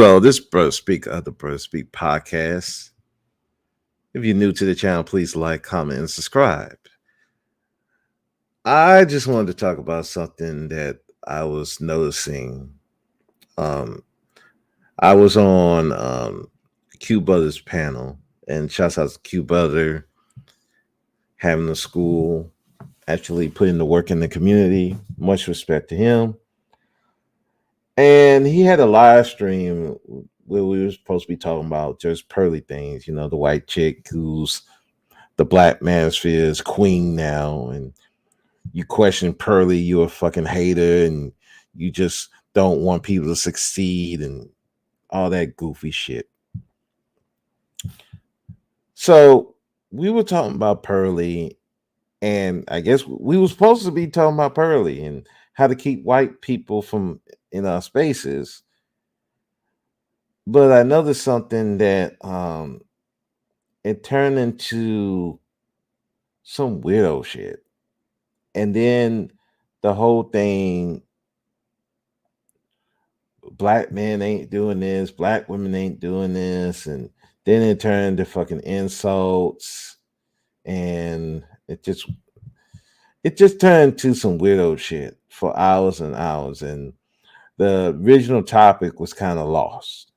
Hello, this Brother Speak Other Brother Speak podcast. If you're new to the channel, please like, comment, and subscribe. I just wanted to talk about something that I was noticing. Um, I was on Q Brothers panel, and shouts out to Q Brother having a school, actually putting the work in the community. Much respect to him. And he had a live stream where we were supposed to be talking about just pearly things, the white chick who's the black manosphere's queen now, and you question Pearly, you're a fucking hater, and you just don't want people to succeed and all that goofy shit. So we were talking about Pearly, and I guess we were supposed to be talking about Pearly and how to keep white people from in our spaces. But I noticed something that it turned into some weirdo shit. And then the whole thing, black men ain't doing this, black women ain't doing this, and then it turned to fucking insults, and it just turned to some weirdo shit for hours and hours, and the original topic was kind of lost.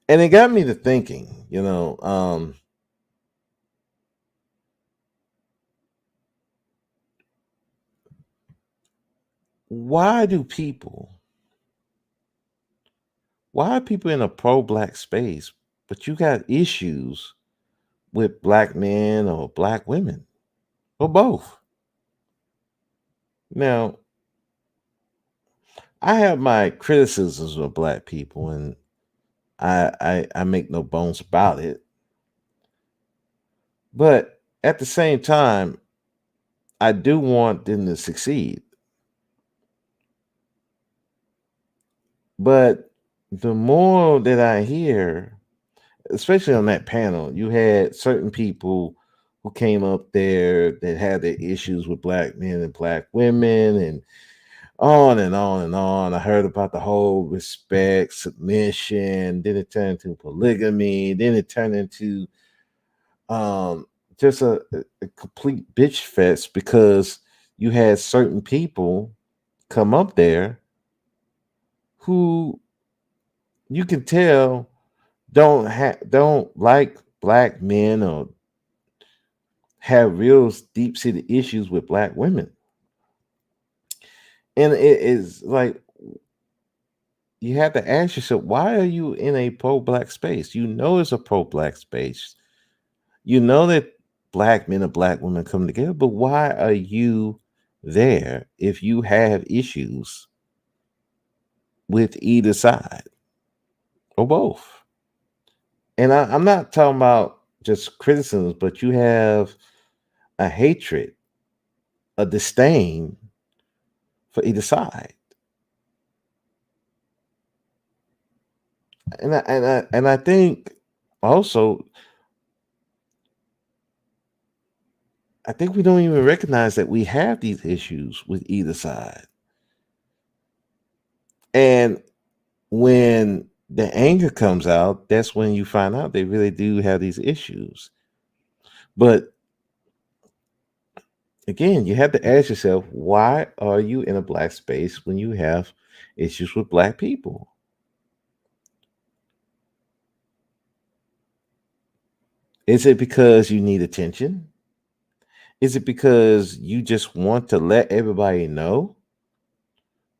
And it got me to thinking, why do people why are people in a pro-black space, but you got issues with black men or black women or both? Now, I have my criticisms of black people, and I make no bones about it. But at the same time, I do want them to succeed. But the more that I hear, especially on that panel, you had certain people who came up there that had their issues with black men and black women, and on and on and on. I heard about the whole respect, submission, then it turned into polygamy, then it turned into um just a complete bitch fest because you had certain people come up there who you can tell don't like black men or have real deep seated issues with black women. And it is like you have to ask yourself, why are you in a pro black space? You know it's a pro black space. You know that black men and black women come together, but why are you there if you have issues with either side or both? And I'm not talking about just criticisms, but you have a hatred, a disdain for either side. And I think also, I think we don't even recognize that we have these issues with either side. And when the anger comes out, that's when you find out they really do have these issues. But again, you have to ask yourself, why are you in a black space when you have issues with black people? Is it because you need attention? Is it because you just want to let everybody know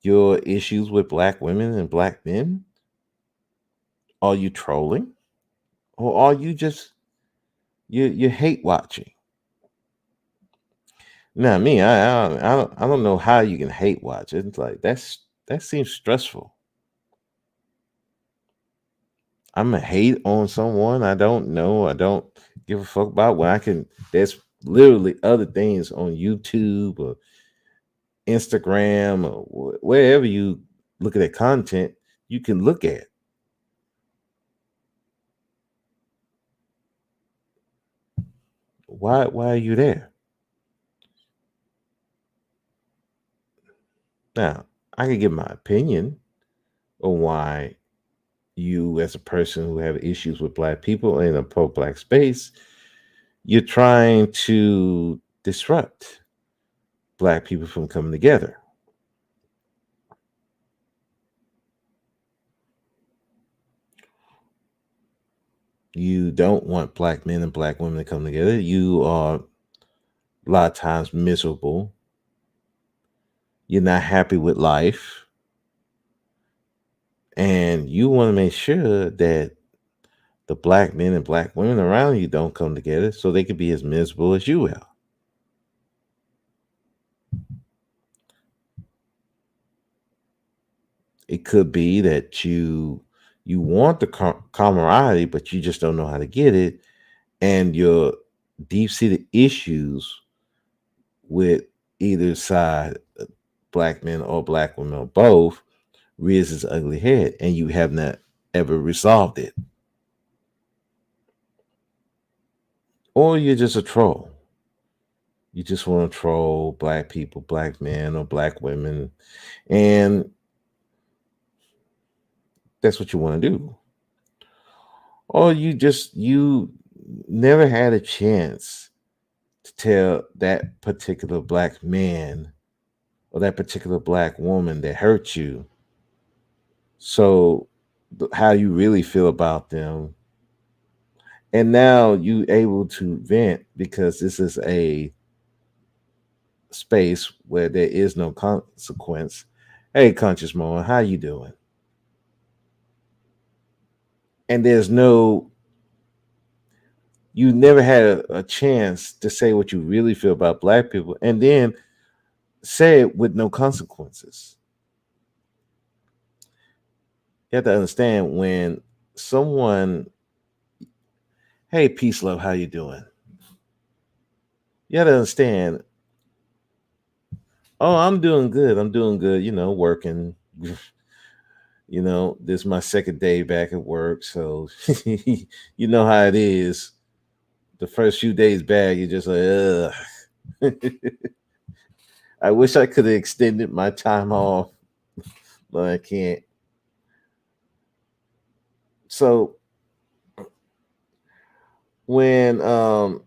your issues with black women and black men? Are you trolling? Or are you just you hate watching? Now, me, I don't know how you can hate watch. It's like that seems stressful. I'm gonna hate on someone I don't know. I don't give a fuck about when I can. There's literally other things on YouTube or Instagram or wherever you look at that content, you can look at. Why are you there? Now, I can give my opinion on why you, as a person who have issues with black people in a pro-black space, you're trying to disrupt black people from coming together. You don't want black men and black women to come together. You are a lot of times miserable. You're not happy with life. And you want to make sure that the black men and black women around you don't come together so they could be as miserable as you are. It could be that you want the camaraderie, but you just don't know how to get it, and your deep-seated issues with either side, black men or black women or both, rears its ugly head, and you have not ever resolved it. Or you're just a troll. You just want to troll black people, black men, or black women, and that's what you want to do. Or you never had a chance to tell that particular black man or that particular black woman that hurt you. So how you really feel about them. And now you able to vent because this is a space where there is no consequence. Hey, Conscious Moan, how you doing? And there's no, you never had a chance to say what you really feel about black people, and then say it with no consequences. You have to understand when someone, hey, peace, love, how you doing? You have to understand, oh, I'm doing good. I'm doing good, working. This is my second day back at work. So you know how it is. The first few days back, you're just like, ugh. I wish I could have extended my time off, but I can't. So when dang,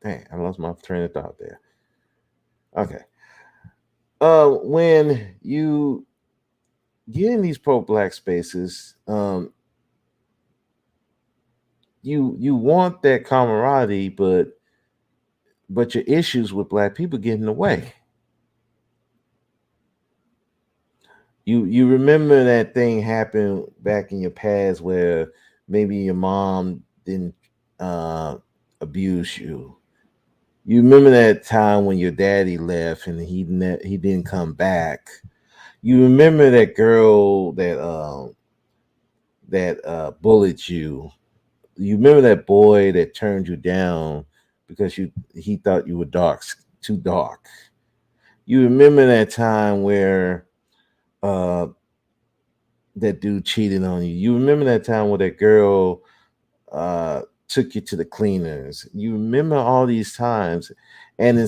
I lost my train of thought there. Okay. When you get in these pro black spaces, you want that camaraderie, but your issues with black people get in the way. You remember that thing happened back in your past where maybe your mom didn't uh, abuse you. You remember that time when your daddy left and he didn't come back. You remember that girl that bullied you. You remember that boy that turned you down because he thought you were too dark. You remember that time where uh, that dude cheated on you. You remember that time where that girl took you to the cleaners. You remember all these times, and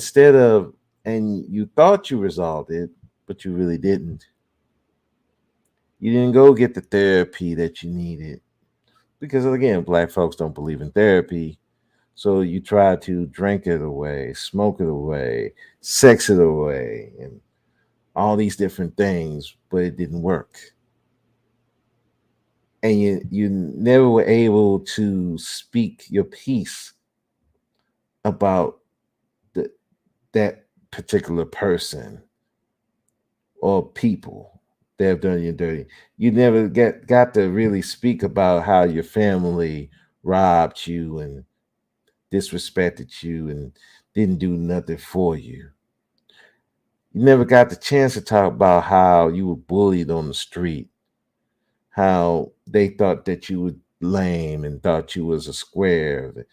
and you thought you resolved it, but you really didn't. You didn't go get the therapy that you needed because, again, black folks don't believe in therapy. So you try to drink it away, smoke it away, sex it away, and all these different things, but it didn't work. And you never were able to speak your piece about the, that particular person or people that have done you dirty. You never got to really speak about how your family robbed you and disrespected you and didn't do nothing for you. You never got the chance to talk about how you were bullied on the street, how they thought that you were lame and thought you was a square.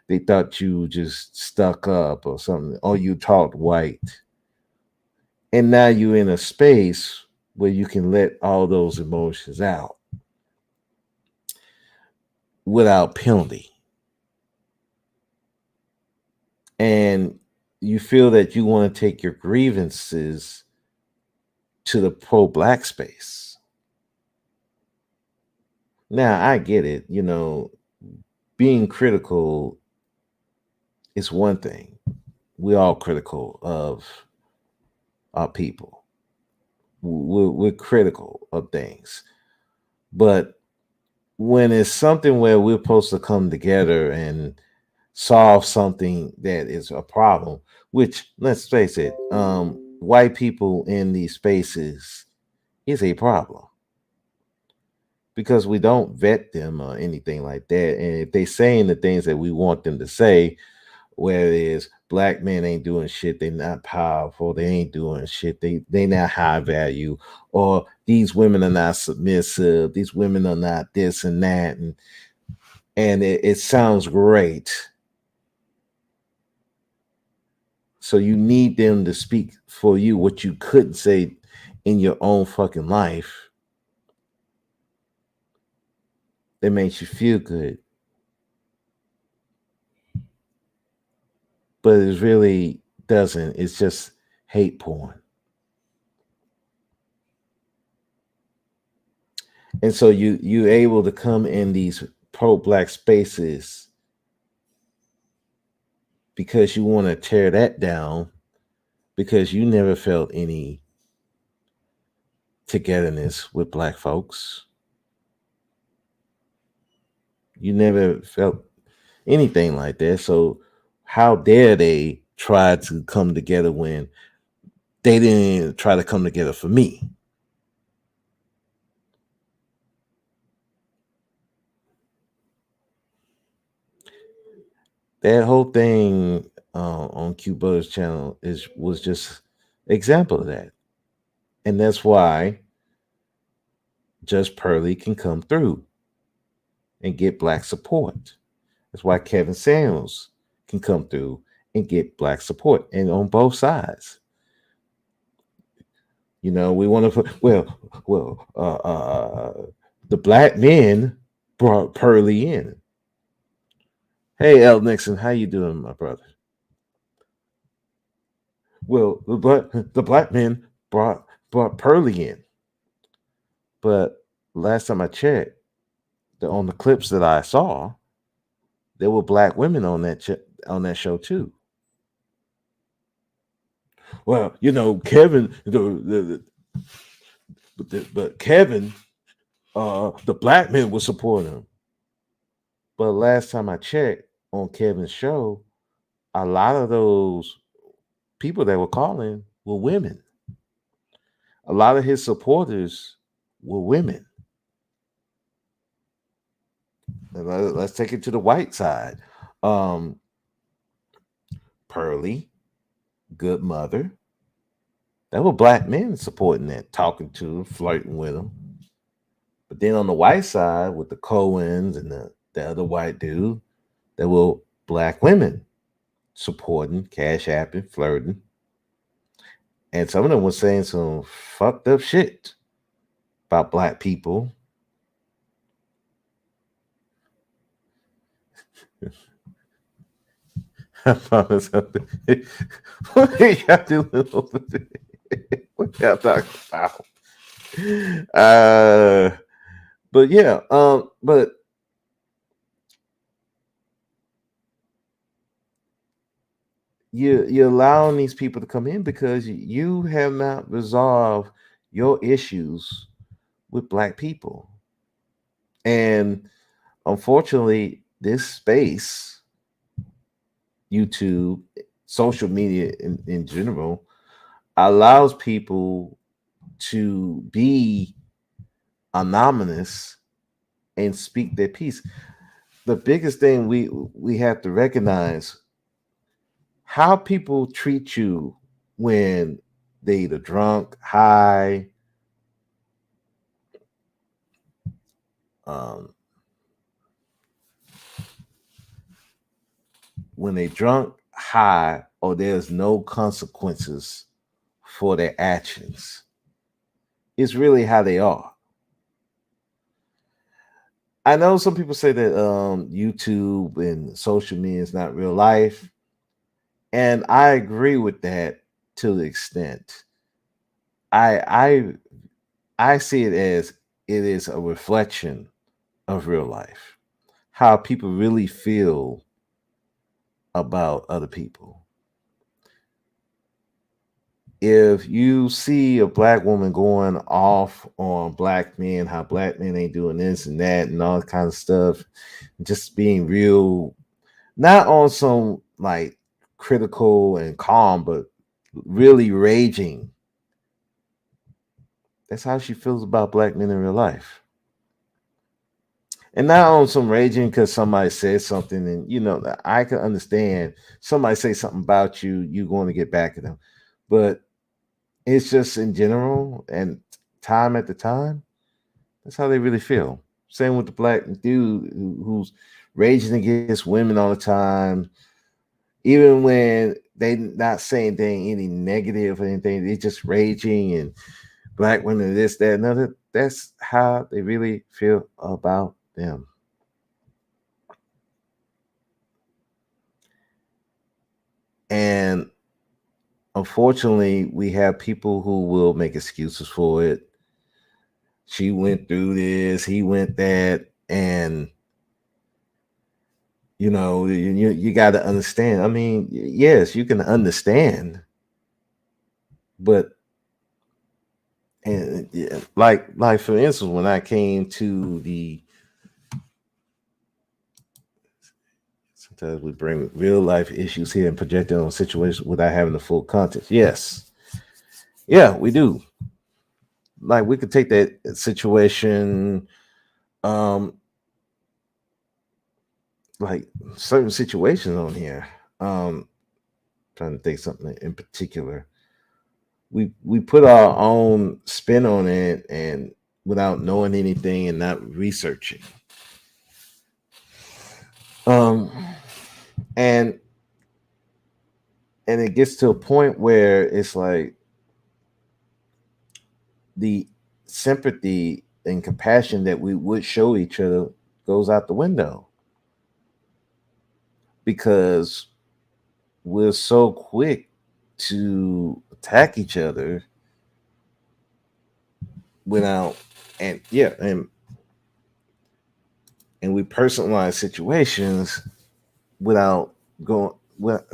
They thought you just stuck up or something, or you talked white. And now you're in a space where you can let all those emotions out without penalty. and you feel that you want to take your grievances to the pro-black space. Now, I get it. Being critical is one thing. We're all critical of our people. We're critical of things. But when it's something where we're supposed to come together and solve something that is a problem, which, let's face it, white people in these spaces is a problem because we don't vet them or anything like that. And if they saying the things that we want them to say, whereas black men ain't doing shit, they not powerful, they ain't doing shit, they not high value, or these women are not submissive, these women are not this and that, and it sounds great. So you need them to speak for you what you couldn't say in your own fucking life. That makes you feel good. But it really doesn't. It's just hate porn. And so you're able to come in these pro-black spaces because you want to tear that down because you never felt any togetherness with black folks. You never felt anything like that. So how dare they try to come together when they didn't try to come together for me? That whole thing on Q Buzz channel was just example of that, and that's why Judge Pearly can come through and get black support. That's why Kevin Samuels can come through and get black support, and on both sides. We want to put the black men brought Pearly in. Hey, El Nixon, how you doing, my brother? Well, the black men brought Pearly in, but last time I checked, on the clips that I saw, there were black women on on that show too. Well, Kevin, but Kevin, the black men were supporting him. But last time I checked on Kevin's show, a lot of those people that were calling were women. A lot of his supporters were women. And let's take it to the white side. Um, Pearly, good mother. There were black men supporting that, talking to him, flirting with him. But then on the white side, with the Cohens and the other white dude, there were black women supporting, cash apping, flirting. And some of them were saying some fucked up shit about black people. I found something. What are y'all doing over there? What y'all talking about? But yeah, but you're allowing these people to come in because you have not resolved your issues with black people. And unfortunately, this space, YouTube, social media in general, allows people to be anonymous and speak their piece. The biggest thing we have to recognize how people treat you when they either drunk, high, um, when they drunk, high, or there's no consequences for their actions. It's really how they are. I know some people say that YouTube and social media is not real life. And I agree with that to the extent. I I see it as it is a reflection of real life, how people really feel about other people. If you see a black woman going off on black men, how black men ain't doing this and that and all kind of stuff, just being real, not on some like critical and calm, but really raging. That's how she feels about black men in real life. And not on some raging because somebody said something, and I can understand somebody say something about you, you going to get back at them. But it's just in general and time at the time, that's how they really feel. Same with the black dude who's raging against women all the time, even when they not saying anything any negative or anything, they just raging and black women this, that, and other. That's how they really feel about them. And unfortunately, we have people who will make excuses for it. She went through this, he went that, and you got to understand. I mean, yes, you can understand, but and yeah, like for instance, when I came to the sometimes we bring real life issues here and project it on situations without having the full context. Yes, yeah, we do. Like we could take that situation, um, like certain situations on here. Trying to think something in particular. We put our own spin on it and without knowing anything and not researching. Um, and and it gets to a point where it's like the sympathy and compassion that we would show each other goes out the window because we're so quick to attack each other without and we personalize situations without going well.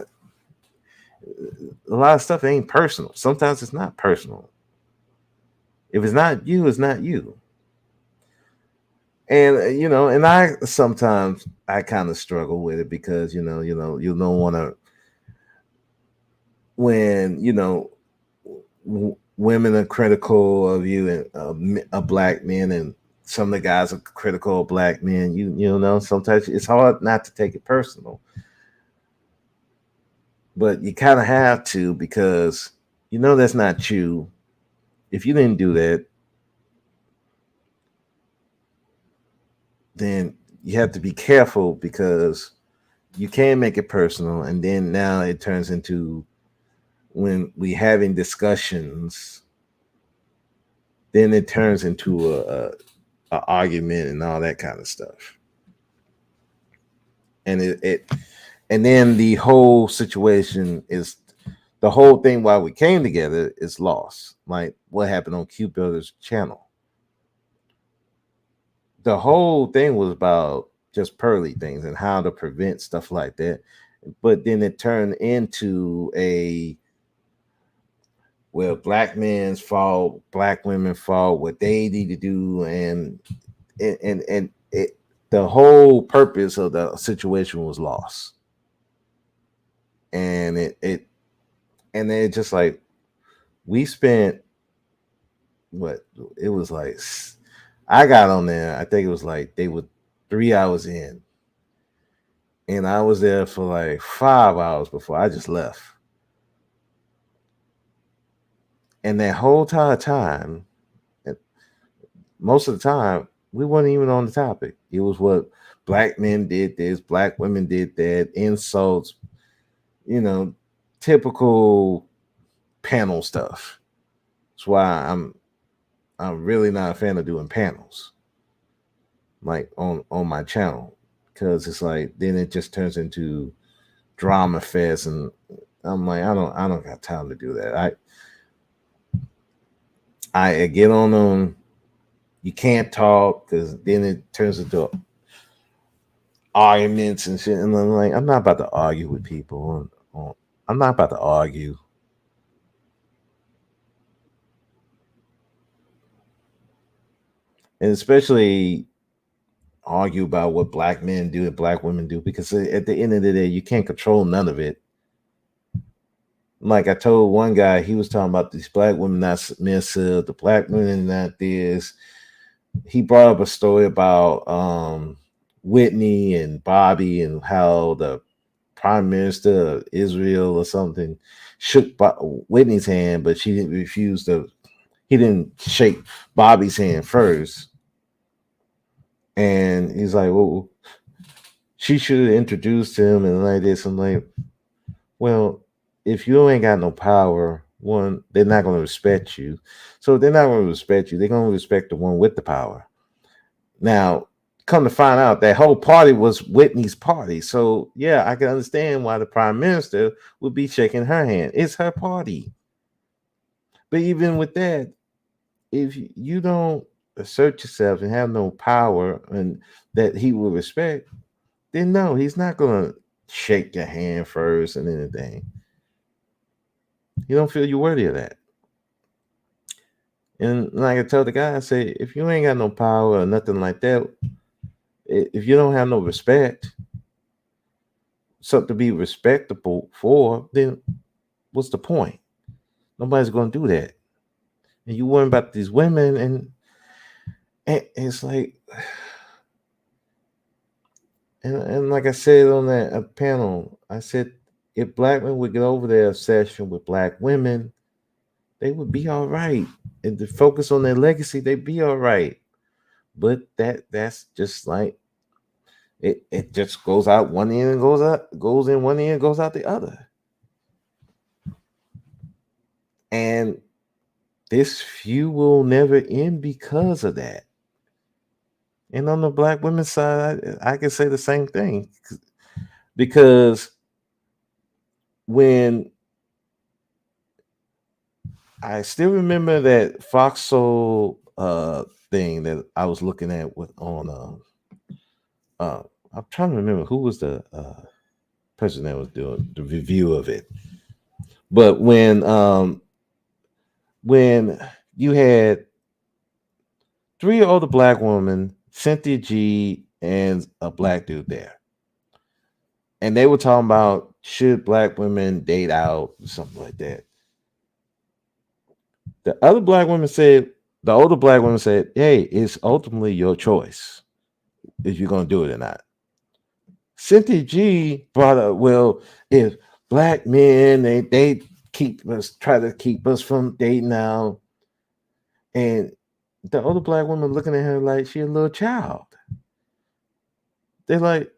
A lot of stuff ain't personal. Sometimes it's not personal. If it's not you, it's not you. And and I sometimes I kind of struggle with it because you don't want to when women are critical of you and black men and some of the guys are critical of black men. Sometimes it's hard not to take it personal, but you kind of have to because that's not you. If you didn't do that, then you have to be careful because you can make it personal, and then now it turns into when we having discussions, then it turns into a argument and all that kind of stuff, and it and then the whole situation is the whole thing while we came together is lost. Like what happened on Q Builder's channel. The whole thing was about just pearly things and how to prevent stuff like that. But then it turned into a well, black men's fault, black women's fault, what they need to do, and the whole purpose of the situation was lost. And and it just like we spent what it was like. I got on there. I think it was like they were 3 hours in, and I was there for like 5 hours before I just left. And that whole entire time, most of the time, we weren't even on the topic. It was what black men did this, black women did that, insults, you know, typical panel stuff. That's why I'm really not a fan of doing panels like on my channel because it's like then it just turns into drama fest and I'm like, I don't got time to do that. I get on them. You can't talk because then it turns into arguments and shit. And I'm like, I'm not about to argue with people. I'm not about to argue. And especially argue about what black men do and black women do because at the end of the day, you can't control none of it. Like I told one guy, he was talking about these black women not submissive, the black women not this. He brought up a story about Whitney and Bobby and how the prime minister of Israel or something shook Whitney's hand, but she didn't refuse to. He didn't shake Bobby's hand first, and he's like, "Well, she should have introduced him," and like this. I'm like, "Well, if you ain't got no power, one, they're not going to respect you. So if they're not going to respect you, they're going to respect the one with the power." Now, come to find out, that whole party was Whitney's party. So yeah, I can understand why the prime minister would be shaking her hand. It's her party. But even with that, if you don't assert yourself and have no power and that he will respect, then no, he's not gonna shake your hand first and anything. You don't feel you're worthy of that. And like I tell the guy, I say, if you ain't got no power or nothing like that, if you don't have no respect, something to be respectable for, then what's the point? Nobody's gonna do that. And you worry about these women, and it's like, and like I said on that panel, I said if black men would get over their obsession with black women, they would be all right. And to focus on their legacy, they'd be all right. But that's just like it just goes out one end and goes in one end, goes out the other. And this feud will never end because of that. And on the black women's side, I can say the same thing. Because when I still remember that Foxhole thing that I was looking at with on I'm trying to remember who was the person that was doing the review of it. But when you had three older black women, Cynthia G, and a black dude there, and they were talking about should black women date out, something like that. The other black women said, the older black women said, "Hey, it's ultimately your choice if you're gonna do it or not." Cynthia G brought up, well, if black men they keep us try to keep us from dating out, and the older black woman looking at her like she a little child. They're like,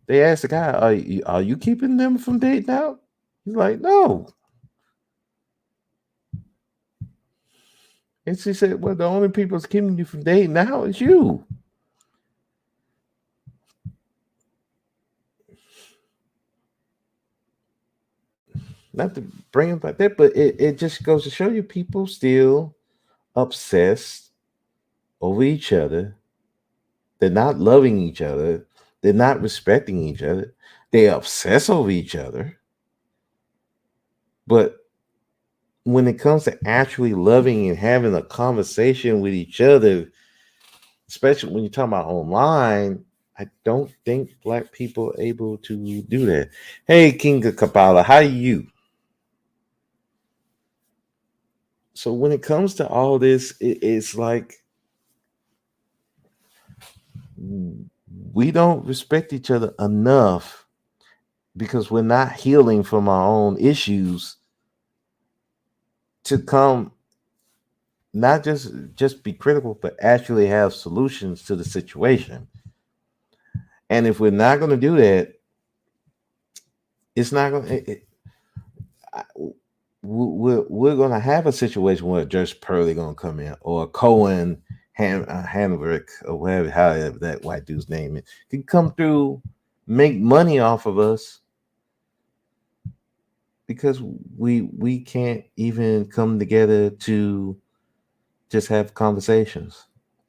they asked the guy, are you keeping them from dating out? He's like, no. And she said, well, the only people that's keeping you from dating out is you. Not to bring it like that, but it just goes to show you people still obsessed over each other. They're not loving each other. They're not respecting each other. They obsess over each other. But when it comes to actually loving and having a conversation with each other, especially when you're talking about online, I don't think black people are able to do that. Hey, King of Kabbalah, how are you? So when it comes to all this, it's like we don't respect each other enough because we're not healing from our own issues to come not just be critical, but actually have solutions to the situation. And if we're not going to do that, it's not going to. We're going to have a situation where Judge Purley going to come in, or Cohen Hanrick, or however that white dude's name is, can come through, make money off of us, because we can't even come together to just have conversations.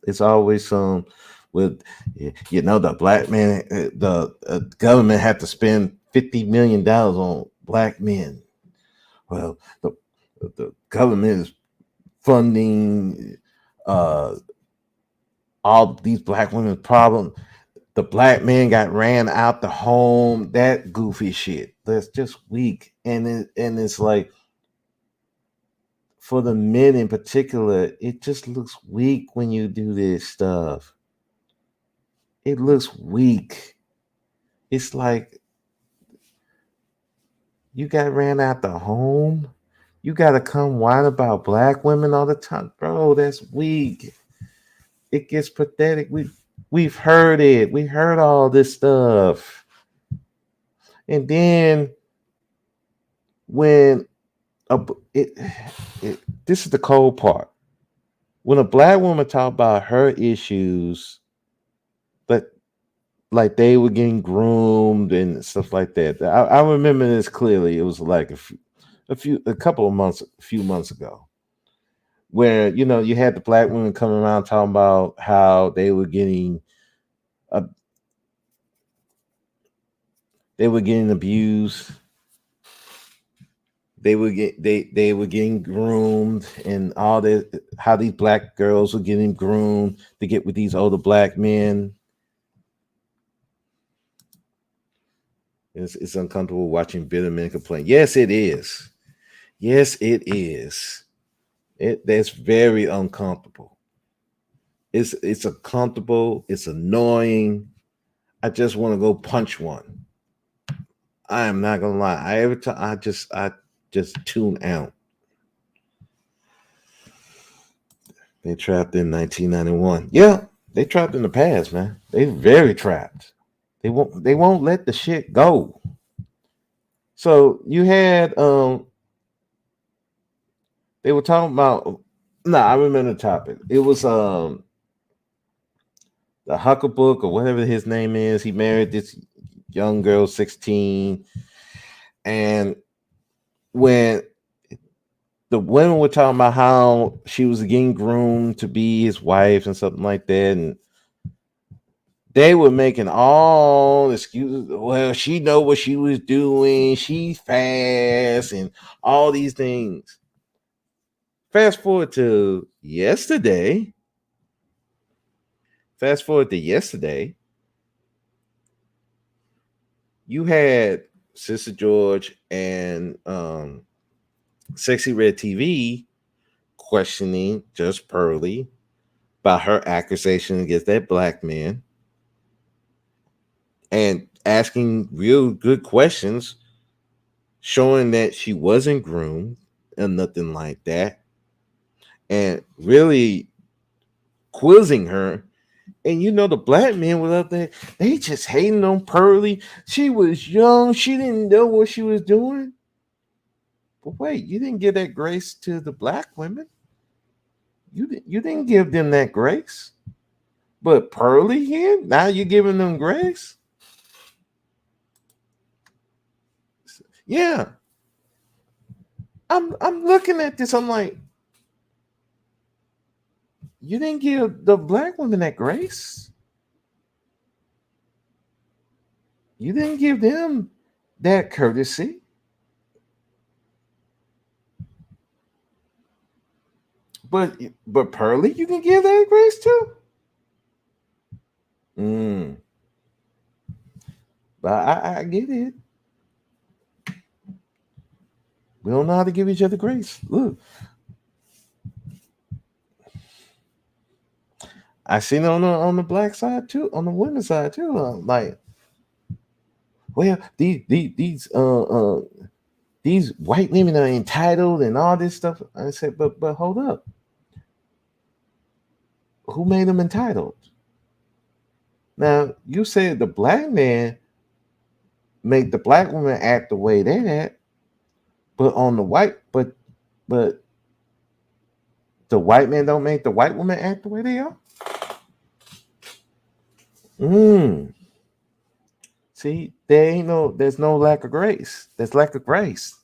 It's always some with the black man, the government had to spend $50 million on black men. Well, the government is funding uh, all these black women's problems. The black man got ran out the home. That goofy shit. That's just weak, and it's like for the men in particular, it just looks weak when you do this stuff. It looks weak. It's like you got ran out the home. You got to come whine about black women all the time, bro. That's weak. It gets pathetic. We've heard it. We heard all this stuff, and then when a, it, this is the cold part. When a black woman talk about her issues, but like they were getting groomed and stuff like that. I remember this clearly. It was like a couple of months, a few months ago, where you had the black women coming around talking about how uh, they were getting abused, they were getting groomed, and all that. How these black girls were getting groomed to get with these older black men. It's uncomfortable watching bitter men complain. Yes, it is. Yes, it is. That's very uncomfortable. It's uncomfortable. It's annoying. I just want to go punch one. I am not gonna lie. Every time I just tune out. They trapped in 1991. Yeah, they trapped in the past, man. They very trapped. They won't let the shit go. So you had they were talking about. Nah, I remember the topic. It was the Hucklebook or whatever his name is. He married this young girl, 16, and when the women were talking about how she was getting groomed to be his wife and something like that, and they were making all excuses. Well, she know what she was doing. She's fast and all these things. Fast forward to yesterday. Fast forward to yesterday. You had Sister George and Sexy Red TV questioning Judge Pearly about her accusation against that black man and asking real good questions, showing that she wasn't groomed and nothing like that, and really quizzing her. And the black men were up there, they just hating on Pearly. She was young, she didn't know what she was doing. But wait, you didn't give that grace to the black women. You didn't give them that grace. But Pearly here, now you're giving them grace. Yeah, I'm looking at this. I'm like, you didn't give the black women that grace. You didn't give them that courtesy. But Pearly, you can give that grace too. Mm. But I get it. We don't know how to give each other grace. Look, I seen it on the black side too, on the women's side too. Like, well, these white women are entitled and all this stuff. I said, but hold up, who made them entitled? Now you said the black man make the black woman act the way they act, but on the white, but the white man don't make the white woman act the way they are. Mm. See, there's no lack of grace. There's lack of grace.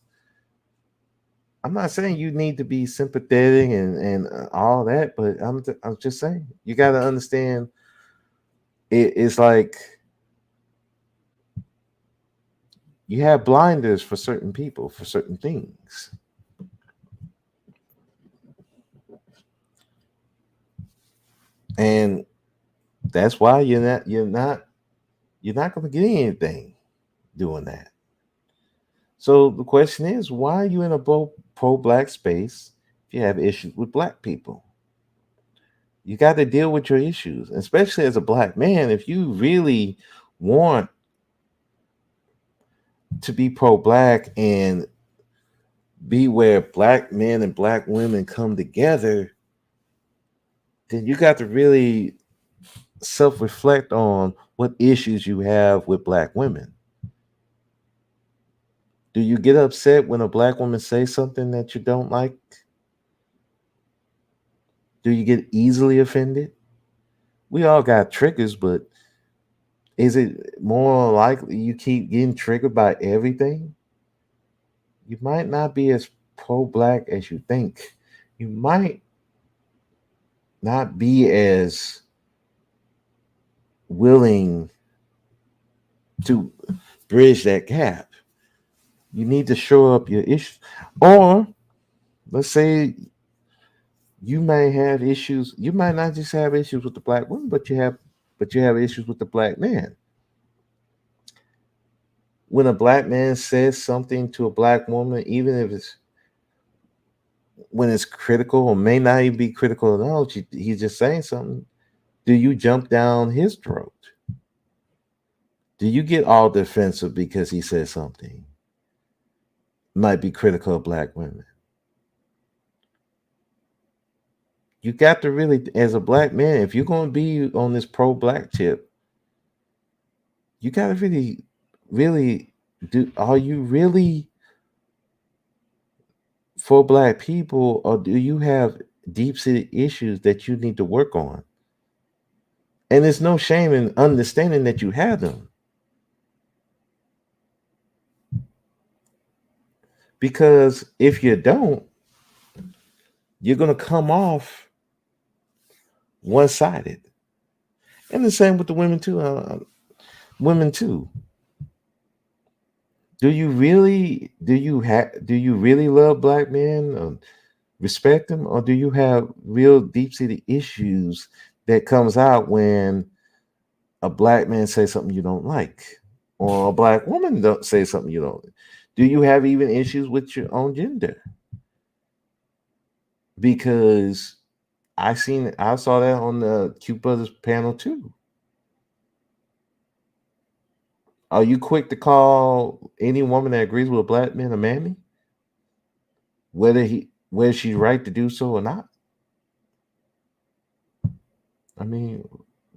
I'm not saying you need to be sympathetic and all that, but I'm just saying you got to understand it's like you have blinders for certain people for certain things, and that's why you're not going to get anything doing that. So the question is, why are you in a pro black space if you have issues with black people? You got to deal with your issues, especially as a black man. If you really want to be pro black and be where black men and black women come together, then you got to really self reflect on what issues you have with black women. Do you get upset when a black woman says something that you don't like? Do you get easily offended? We all got triggers, but is it more likely you keep getting triggered by everything? You might not be as pro black as you think. You might not be as willing to bridge that gap. You need to show up your issues. Or let's say you may have issues. You might not just have issues with the black woman, but you have issues with the black man. When a black man says something to a black woman, even if it's when it's critical or may not even be critical at all, he's just saying something. Do you jump down his throat? Do you get all defensive because he said something might be critical of black women? You got to really, as a black man, if you're going to be on this pro black tip, you got to really, really do. Are you really for black people, or do you have deep seated issues that you need to work on? And there's no shame in understanding that you have them. Because if you don't, you're going to come off one sided. And the same with the women too. Women too. Do you really love black men, or respect them, or do you have real deep seated issues that comes out when a black man says something you don't like, or a black woman don't say something you don't? Do you have even issues with your own gender? Because I saw that on the Q Brothers panel too. Are you quick to call any woman that agrees with a black man a mammy, whether she's right to do so or not? I mean,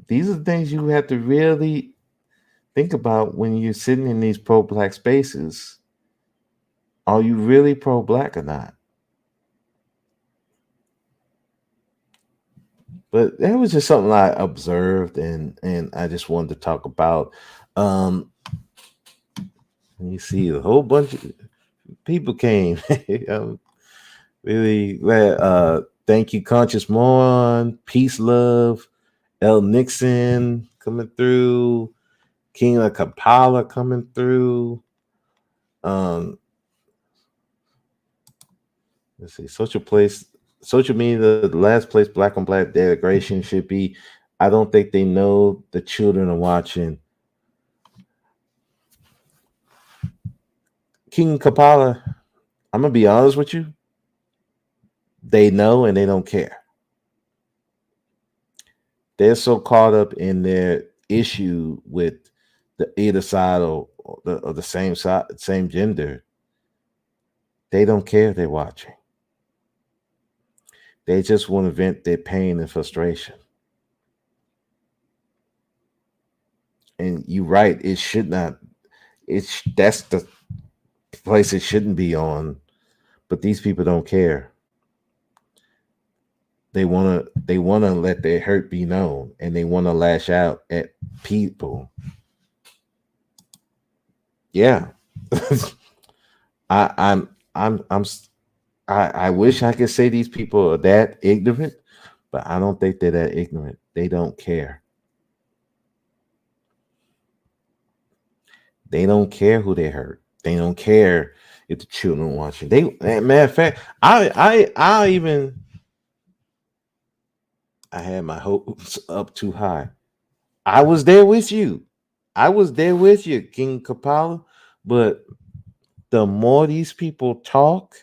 these are the things you have to really think about when you're sitting in these pro black spaces. Are you really pro black or not? But that was just something I observed, and I just wanted to talk about. Um, you see, a whole bunch of people came. I'm really glad. Thank you, Conscious Moron, Peace, Love, L. Nixon coming through, King of Kampala coming through. Um, let's see, social media, the last place black on black degradation should be. I don't think they know the children are watching. King Kapala, I'm gonna be honest with you. They know and they don't care. They're so caught up in their issue with the either side or the same side, same gender. They don't care if they're watching. They just want to vent their pain and frustration. And you're right, it should not. That's the place it shouldn't be on. But these people don't care. They wanna let their hurt be known, and they wanna lash out at people. Yeah, I'm I wish I could say these people are that ignorant, but I don't think they're that ignorant. They don't care. They don't care who they hurt. They don't care if the children watching. Matter of fact, I even I had my hopes up too high. I was there with you. I was there with you, King Kapala. But the more these people talk,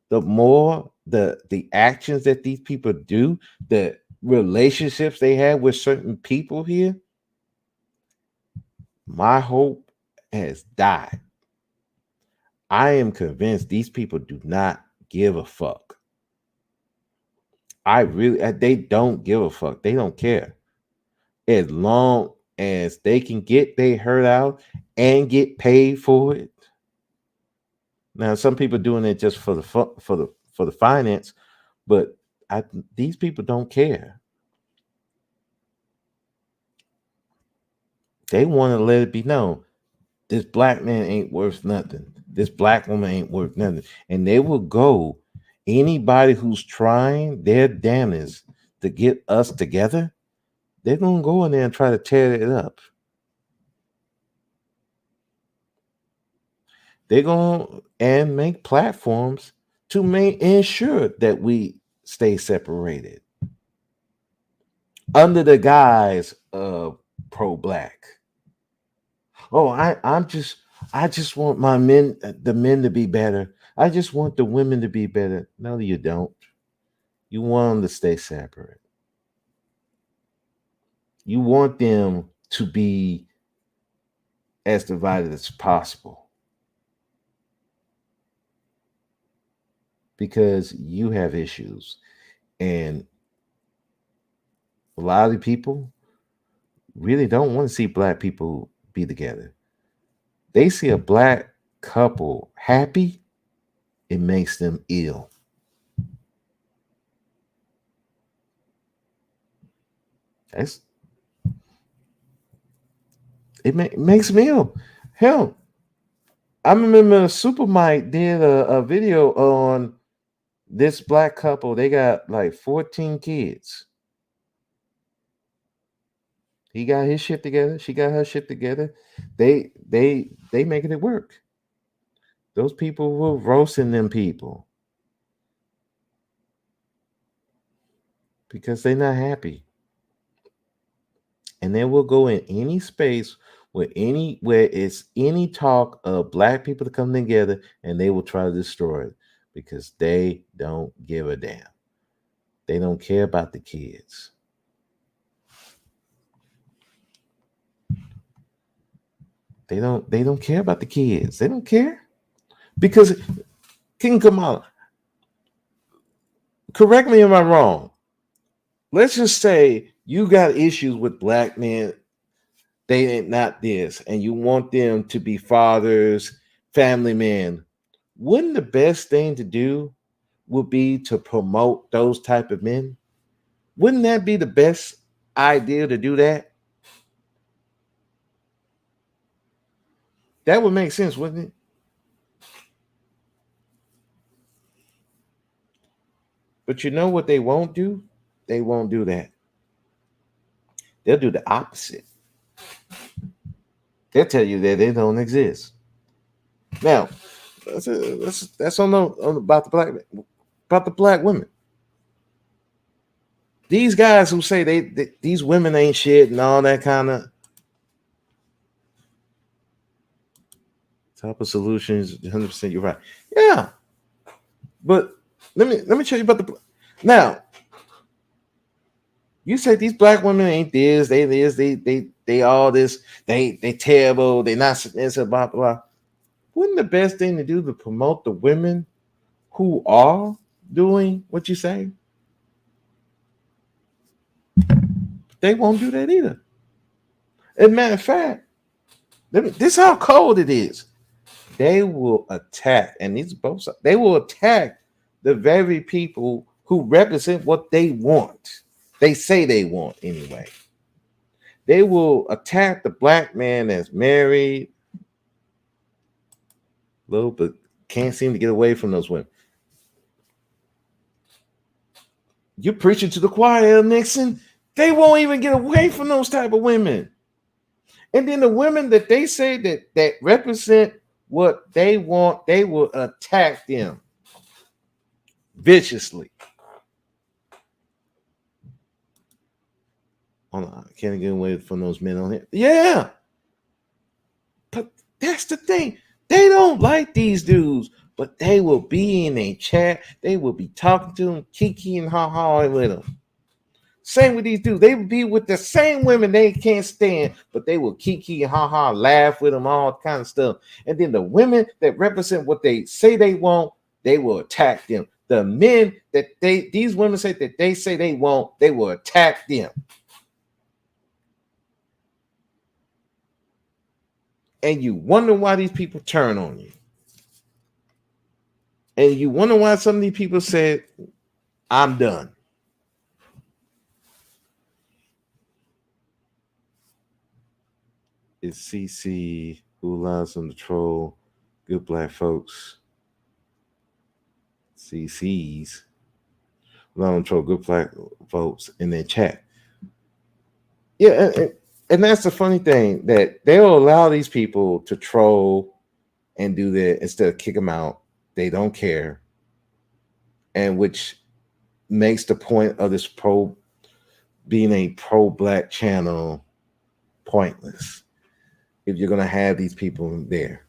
the more the actions that these people do, the relationships they have with certain people here, my hope has died. I am convinced these people do not give a fuck. They don't give a fuck. They don't care. As long as they can get their hurt out and get paid for it. Now, some people doing it just for the for the finance, but I these people don't care. They want to let it be known this black man ain't worth nothing. This black woman ain't worth nothing, and they will go anybody who's trying their damnedest to get us together. They're gonna go in there and try to tear it up. They're going and make platforms to ensure that we stay separated under the guise of pro-black. Oh, I just want my men, the men to be better. I just want the women to be better. No, you don't. You want them to stay separate. You want them to be as divided as possible because you have issues. And a lot of people really don't want to see black people be together. They see a black couple happy, it makes them ill. That's it makes me ill. Hell, I remember Super Mike did a video on this black couple. They got like 14 kids. He got his shit together. She got her shit together. They making it work. Those people were roasting them people because they're not happy. And they will go in any space where it's any talk of black people to come together and they will try to destroy it because they don't give a damn. They don't care about the kids. They don't care about the kids. They don't care. Because King Kamala, correct me if I'm wrong. Let's just say you got issues with black men. They ain't not this, and you want them to be fathers, family men. Wouldn't the best thing to do would be to promote those type of men? Wouldn't that be the best idea to do that? That would make sense, wouldn't it? But you know what they won't do? They won't do that. They'll do the opposite. They'll tell you that they don't exist. Now, that's on about the black women. These guys who say these women ain't shit and all that kind of type of solutions. 100%, you're right. Yeah, but let me tell you about the now. You say these black women ain't they all this, they terrible, they not submissive, blah blah. Wouldn't the best thing to do to promote the women who are doing what you say? They won't do that either. As a matter of fact, this is how cold it is. They will attack, and these both sides, they will attack the very people who represent what they want. They say they want anyway. They will attack the black man that's married, little but can't seem to get away from those women. You're preaching to the choir, Nixon. They won't even get away from those type of women. And then the women that they say that represent what they want, they will attack them viciously. Hold on, can't get away from those men on here. Yeah, but that's the thing. They don't like these dudes, but they will be in a chat. They will be talking to them, kiki and ha ha with them. Same with these dudes. They will be with the same women they can't stand, but they will kiki and ha ha, laugh with them, all kind of stuff. And then the women that represent what they say they want, they will attack them. The men that these women say that they say they want, they will attack them. And you wonder why these people turn on you. And you wonder why some of these people said, I'm done. It's CC who allows them to troll good black folks. CCs allow them to troll good black folks in their chat. Yeah, and that's the funny thing, that they'll allow these people to troll and do that instead of kick them out. They don't care. And which makes the point of this being a pro-black channel pointless if you're going to have these people there.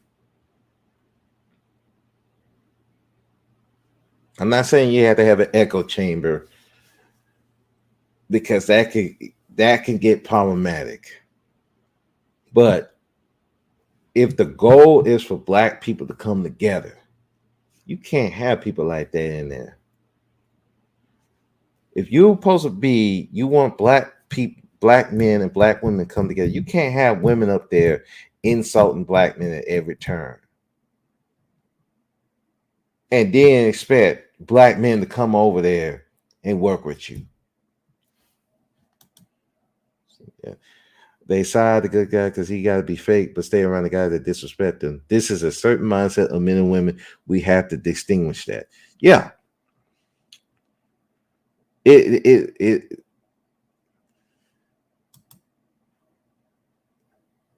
I'm not saying you have to have an echo chamber, because that can get problematic. But if the goal is for black people to come together, you can't have people like that in there. If you're supposed to be, you want black people, black men and black women to come together, you can't have women up there insulting black men at every turn. And then expect black men to come over there and work with you. Yeah. They side the good guy because he got to be fake, but stay around the guy that disrespect them. This is a certain mindset of men and women. We have to distinguish that. Yeah.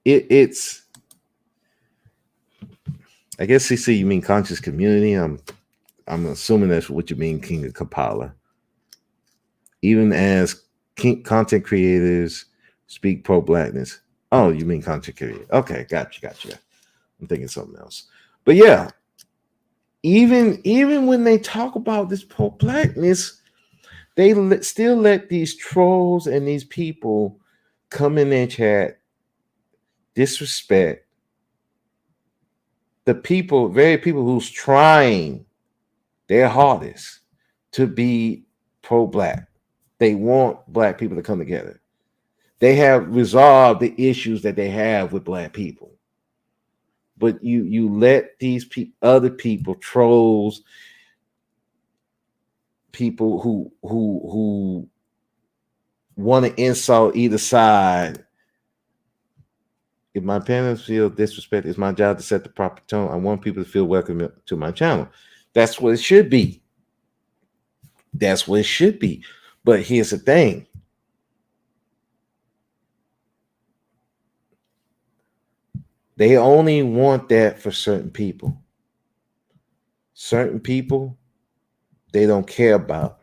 It's I guess CC, you mean conscious community. I'm assuming that's what you mean, King of Kapala. Even as content creators speak pro-blackness. Oh, you mean content creator. Okay, gotcha. I'm thinking something else. But yeah, even when they talk about this pro-blackness, they still let these trolls and these people come in their chat, disrespect the people, very people who's trying their hardest to be pro-black. They want black people to come together. They have resolved the issues that they have with black people. But you let these other people, trolls, people who want to insult either side. If my parents feel disrespect, it's my job to set the proper tone. I want people to feel welcome to my channel. That's what it should be. That's what it should be. But here's the thing. They only want that for certain people. Certain people, they don't care about,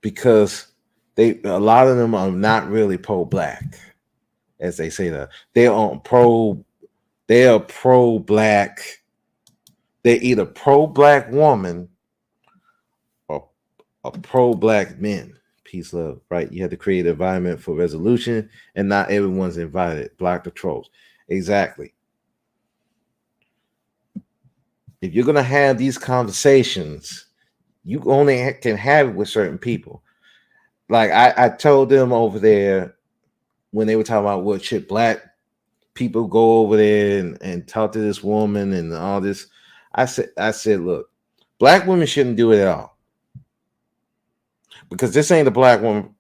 because a lot of them are not really pro-black, as they say that. They are pro-black. They're either pro-black woman or pro-black men. Peace, love, right? You have to create an environment for resolution, and not everyone's invited. Block the trolls. Exactly. If you're gonna have these conversations, you only can have it with certain people. Like I told them over there when they were talking about what should black people go over there and talk to this woman and all this. I said, look, black women shouldn't do it at all, because this ain't a black woman.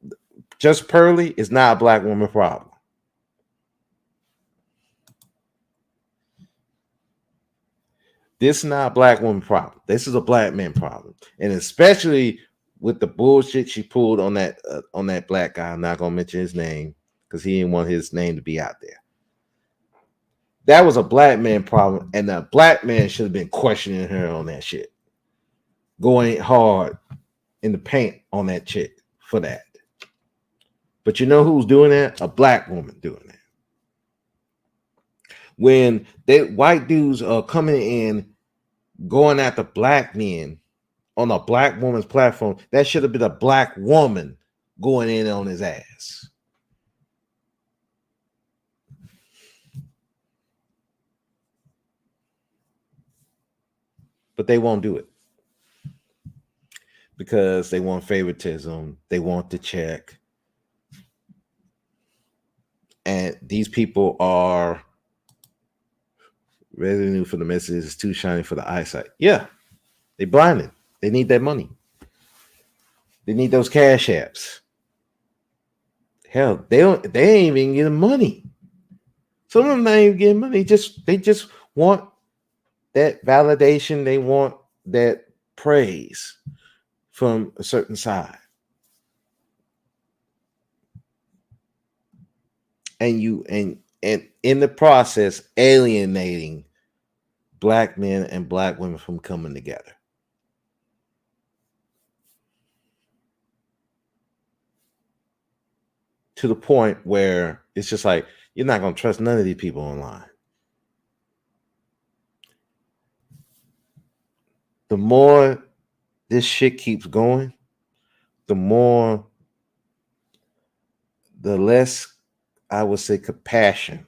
Just Pearly is not a black woman problem. This is not a black woman problem. This is a black man problem, and especially with the bullshit she pulled on that black guy. I'm not gonna mention his name because he didn't want his name to be out there. That was a black man problem, and the black man should have been questioning her on that shit, going hard in the paint on that chick for that. But you know who's doing that? A black woman doing that. When they white dudes are coming in, going after black men on a black woman's platform, that should have been a black woman going in on his ass. But they won't do it because they want favoritism. They want the check. And these people are revenue for the message is too shiny for the eyesight. Yeah, they blinded. They need that money. They need those cash apps. Hell, they ain't even getting money. Some of them not even getting money. They just want that validation. They want that praise from a certain side. And in the process alienating black men and black women from coming together. To the point where it's just like you're not going to trust none of these people online. The more this shit keeps going, the less I would say compassion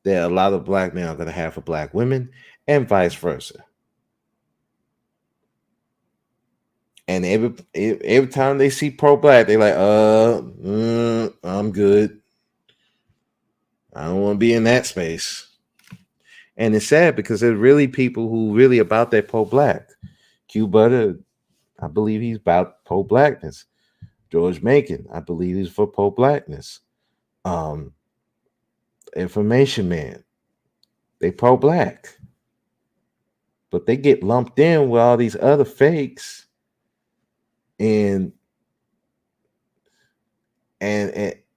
that a lot of black men are going to have for black women and vice versa. And every time they see pro-black, they're like, I'm good. I don't want to be in that space. And it's sad because there's really people who really about that pro-black. Q Butter, I believe he's about pro-blackness. George Macon, I believe he's for pro-blackness. Information Man, they pro-black. But they get lumped in with all these other fakes. And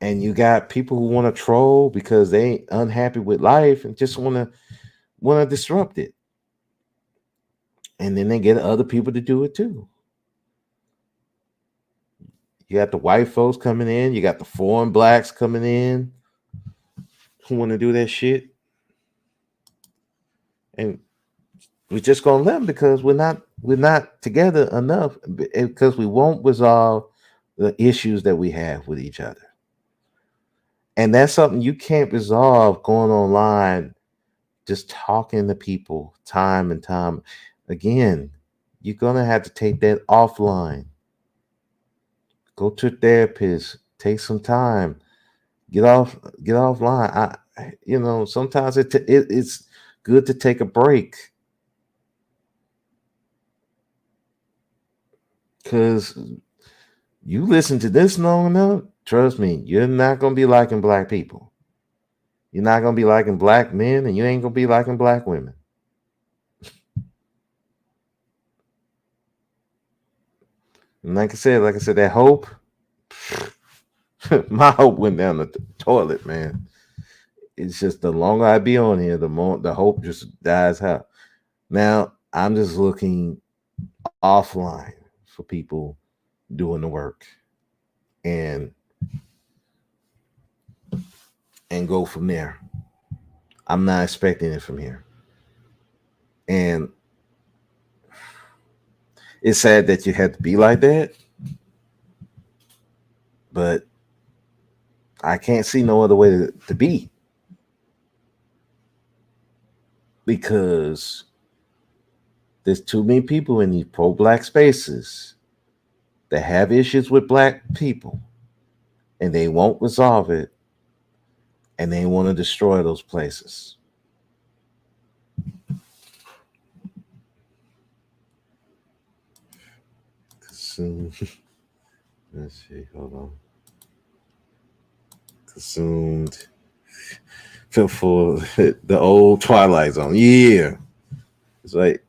you got people who want to troll because they ain't unhappy with life and just want to disrupt it. And then they get other people to do it too. You got the white folks coming in, you got the foreign blacks coming in who want to do that shit. And we're just gonna let them because we're not together enough because we won't resolve the issues that we have with each other. And that's something you can't resolve going online, just talking to people time and time again. You're gonna have to take that offline. Go to a therapist, take some time, get offline. Sometimes it's good to take a break. Because you listen to this long enough, trust me, you're not going to be liking black people. You're not going to be liking black men, and you ain't going to be liking black women. And like I said, that hope, my hope went down the toilet, man. It's just the longer I be on here, the more the hope just dies out. Now, I'm just looking offline for people doing the work and go from there. I'm not expecting it from here. And it's sad that you had to be like that, but I can't see no other way to be, because there's too many people in these pro-black spaces that have issues with black people and they won't resolve it, and they want to destroy those places. Let's see, hold on. Consumed. Feel for the old Twilight Zone. Yeah. It's like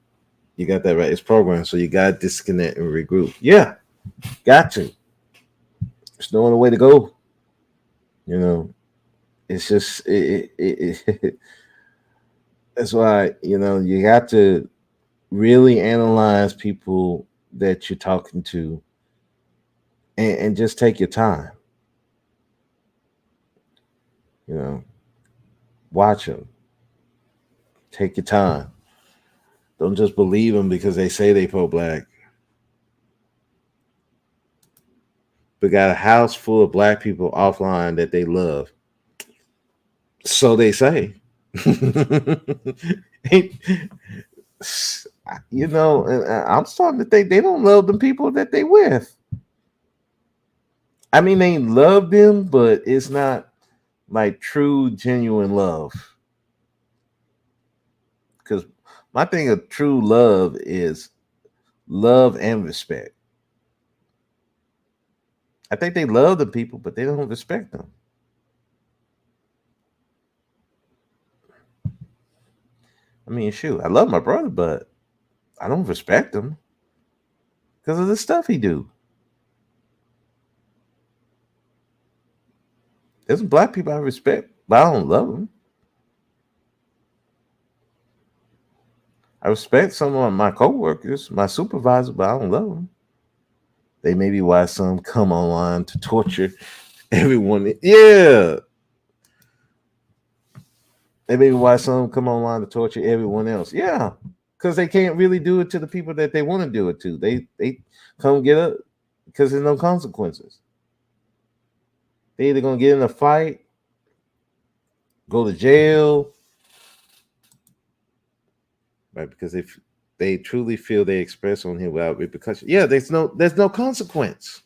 you got that right. It's programmed, so you got to disconnect and regroup. Yeah, got to. There's no other way to go. You know, it's just that's why you got to really analyze people that you're talking to, and just take your time. You know, watch them. Take your time. Don't just believe them because they say they pro black. But got a house full of black people offline that they love. So they say. And I'm starting to think they don't love the people that they with. I mean, they love them, but it's not like true, genuine love. Because my thing of true love is love and respect. I think they love the people, but they don't respect them. I mean, shoot, I love my brother, but I don't respect him because of the stuff he do. There's some black people I respect, but I don't love them. I respect some of my coworkers, my supervisor, but I don't love them. They may be why some come online to torture everyone. Yeah. They may be why some come online to torture everyone else. Yeah. Because they can't really do it to the people that they want to do it to. They come get up because there's no consequences. They either gonna get in a fight, go to jail, right? Because if they truly feel they express on here without repercussion, yeah, there's no consequence.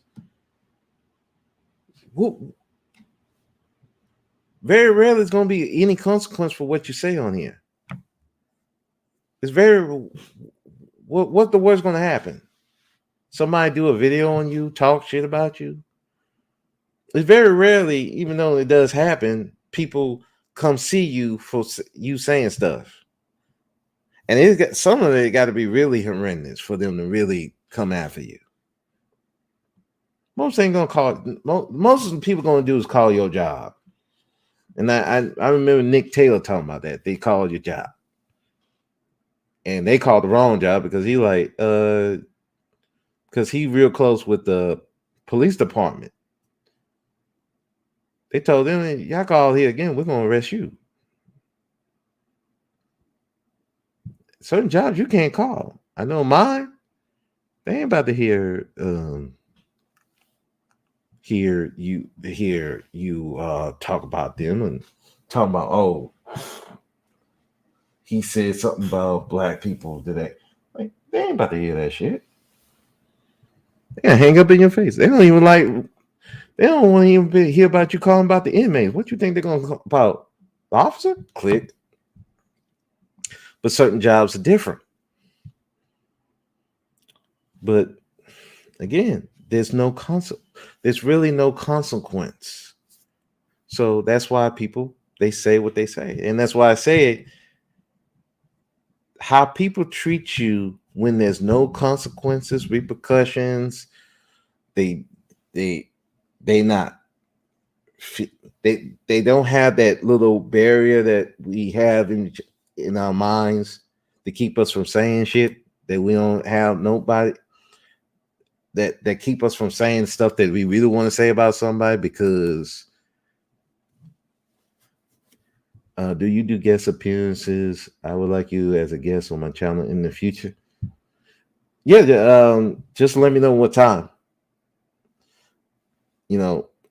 Very rarely is going to be any consequence for what you say on here. It's very what the worst going to happen? Somebody do a video on you, talk shit about you. It's very rarely, even though it does happen, people come see you for you saying stuff. And some of it got to be really horrendous for them to really come after you. Most ain't gonna call. Most of the people gonna do is call your job. And I remember Nick Taylor talking about that. They called your job. And they called the wrong job because he because he real close with the police department. They told them, y'all call here again, we're gonna arrest you. Certain jobs you can't call. I know mine. They ain't about to hear you talk about them and talk about, oh, he said something about black people today. Like, they ain't about to hear that shit. They gonna hang up in your face. They don't even like. They don't want to even hear about you calling about the inmates. What you think they're gonna call about? The officer? Click. But certain jobs are different. But again, there's really no consequence. So that's why people they say what they say, and that's why I say how people treat you when there's no consequences, repercussions. They they they not they don't have that little barrier that we have in our minds to keep us from saying shit that we don't have nobody that keep us from saying stuff that we really want to say about somebody because do you do guest appearances? I would like you as a guest on my channel in the future. Yeah, just let me know what time.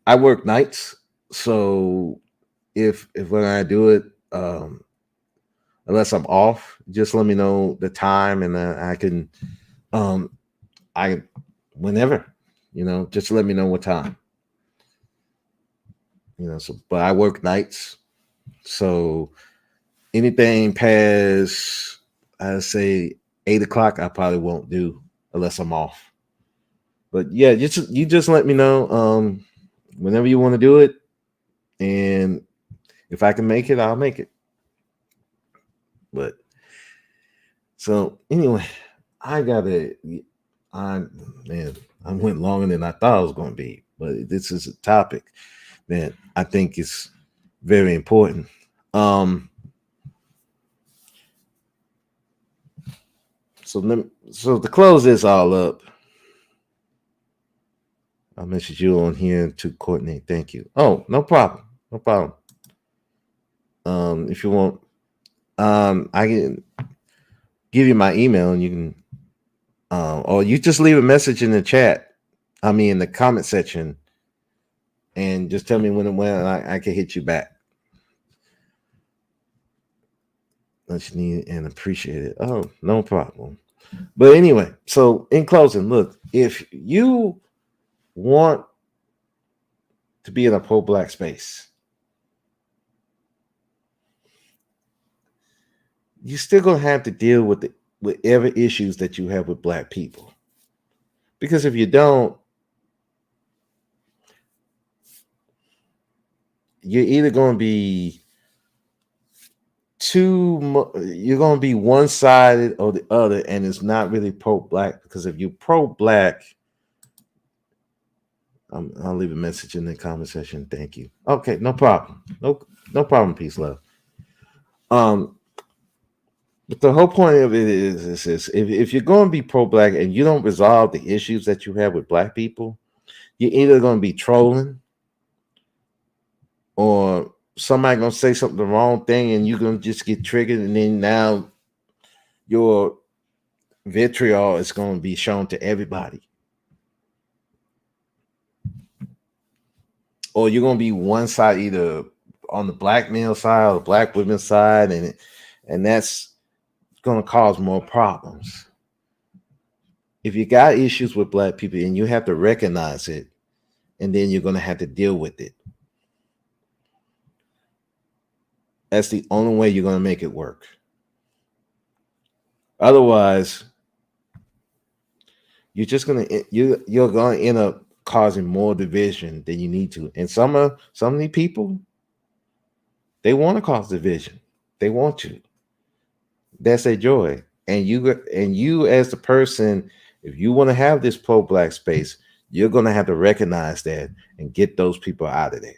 I work nights, so if when I do it, unless I'm off, just let me know the time and I can, I whenever, just let me know what time. So but I work nights, so anything past I say 8 o'clock, I probably won't do unless I'm off. But yeah, you just let me know whenever you want to do it, and if I can make it, I'll make it. But So anyway, I gotta. I man, I went longer than I thought I was going to be, but this is a topic that I think is very important. Um, so to close this all up, I'll message you on here to Courtney. Thank you. Oh, no problem. No problem. If you want, I can give you my email and you can, or you just leave a message in the chat. I mean, in the comment section, and just tell me when I can hit you back. Much need and appreciate it. Oh, no problem. But anyway, so in closing, look, if you want to be in a pro-black space, you're still gonna have to deal with whatever issues that you have with black people. Because if you don't, you're either gonna be you're gonna be one sided or the other, and it's not really pro-black. Because if you're pro-black, I'll leave a message in the comment section. Thank you. Okay, no problem. No problem. Peace, love. Um, but the whole point of it is this: if you're going to be pro-black and you don't resolve the issues that you have with black people, you're either going to be trolling or somebody going to say something the wrong thing, and you're going to just get triggered, and then now your vitriol is going to be shown to everybody. Or you're going to be one side, either on the black male side or the black women's side, and that's going to cause more problems. If you got issues with black people and you have to recognize it, and then you're going to have to deal with it. That's the only way you're going to make it work. Otherwise, you're just going to you're going to end up causing more division than you need to. And some of these people, they want to cause division. They want to. That's their joy. And you as the person, if you want to have this pro-black space, you're going to have to recognize that and get those people out of there.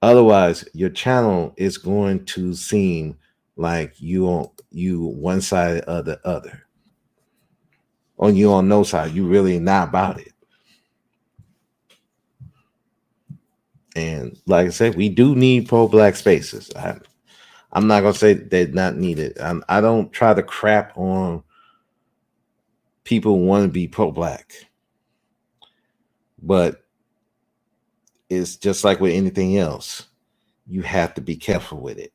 Otherwise, your channel is going to seem like you one side or the other. On you on no side, you really not about it. And like I said, we do need pro-black spaces. I'm not gonna say they're not needed. I don't try to crap on people who want to be pro-black, but it's just like with anything else. You have to be careful with it.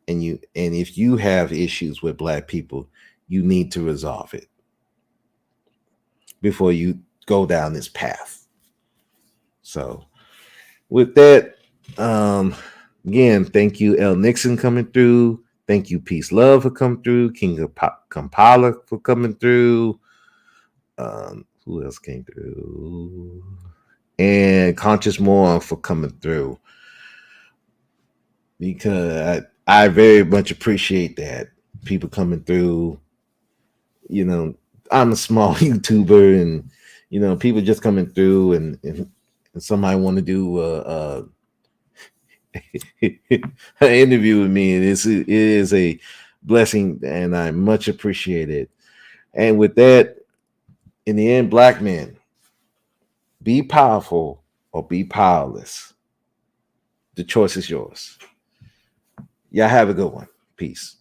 And if you have issues with black people, you need to resolve it before you go down this path. So with that, again, thank you, L. Nixon, coming through. Thank you, Peace Love, for coming through. King of Kampala for coming through. Who else came through? And Conscious Moron for coming through. Because I very much appreciate that. People coming through. You know, I'm a small YouTuber, and people just coming through, and somebody want to do an interview with me, and it is a blessing, and I much appreciate it. And with that, in the end, black men, be powerful or be powerless. The choice is yours. Y'all have a good one. Peace.